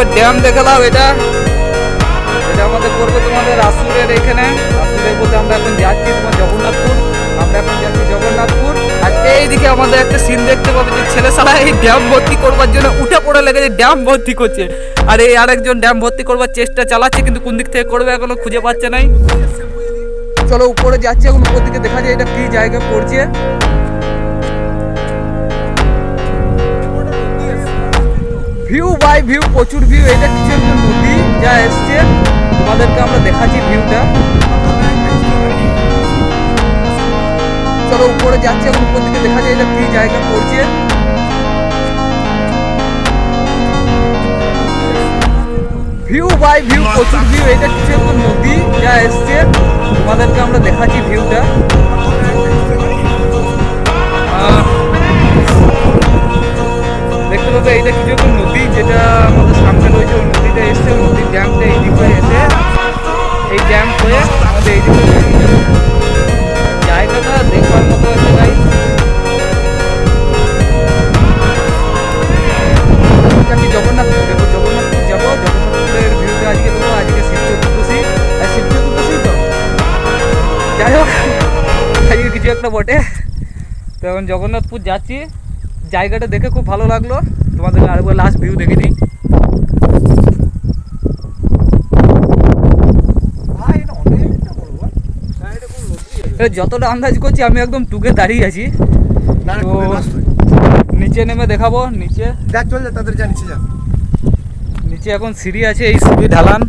এবার ড্যাম দেখালাম। এটা আমাদের পড়বে তোমাদের আসুরের এখানে। আসুরের বলতে আমরা এখন যাচ্ছি তোমার জগন্নাথপুর। আমরা এখন যাচ্ছি জগন্নাথপুর। আর এইদিকে আমাদের একটা সিন দেখতে পাবে যে ছেলে সারা এই ড্যাম ভর্তি করবার জন্য উঠে পড়ে লেগেছে, ড্যাম ভর্তি করছে। আর এই আরেকজন ড্যাম ভর্তি করবার চেষ্টা চালাচ্ছে, কিন্তু কোন দিক থেকে করবে এখনো খুঁজে পাচ্ছে নাই। চলো উপরে যাচ্ছি, এখন উপর দিকে দেখা যায় এটা কি জায়গা পড়ছে। ভিউ বাই ভিউ, প্রচুর ভিউ। এটা কিছু একটা নদী যা এসছে, তোমাদেরকে আমরা দেখাচ্ছি ভিউটা। চলো উপরে যাচ্ছি, এখন উপর দিকে দেখা যায় এটা কি জায়গা পড়ছে। ভিউ বাই ভিউ, প্রচুর ভিউ। এটা কিছু একটা নদী যা এসছে, তোমাদেরকে আমরা দেখাচ্ছি ভিউটা। দেখতে পাবে এইটা কিছু একটা নদী যেটা আমাদের সামনে রয়েছে। ওই নদীটা এসছে, ওই নদীর ড্যামটা এই দিকে এসে এই ড্যাম হয়ে আমাদের এই দিকে জায়গাটা দেখবার মতো একটা গাই। জগন্নাথপুর যাবো, জগন্নাথপুর যাবো। জগন্নাথপুরের ভিউটা আজকে দেবো। আজকে শিব চতুর্দশী, আর শিব চতুর্দশী তো যাই হোক আজকে কিছু একটা বটে। তো এখন জগন্নাথপুর যাচ্ছি। জায়গাটা দেখে খুব ভালো লাগলো, তোমাদেরকে আরেকবার লাস্ট ভিউ দেখে নিই। যতটা আন্দাজ করছি আমি একদম টুকে দাঁড়িয়ে আছি। তো নিচে নেমে দেখাবো। নিচে তাদের যা নিচে যা, নিচে এখন সিঁড়ি আছে, এই সিঁড়ি ঢালান।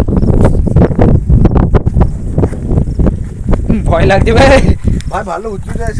ভয় লাগছে ভাই, ভাই ভালো উঁচু যায়।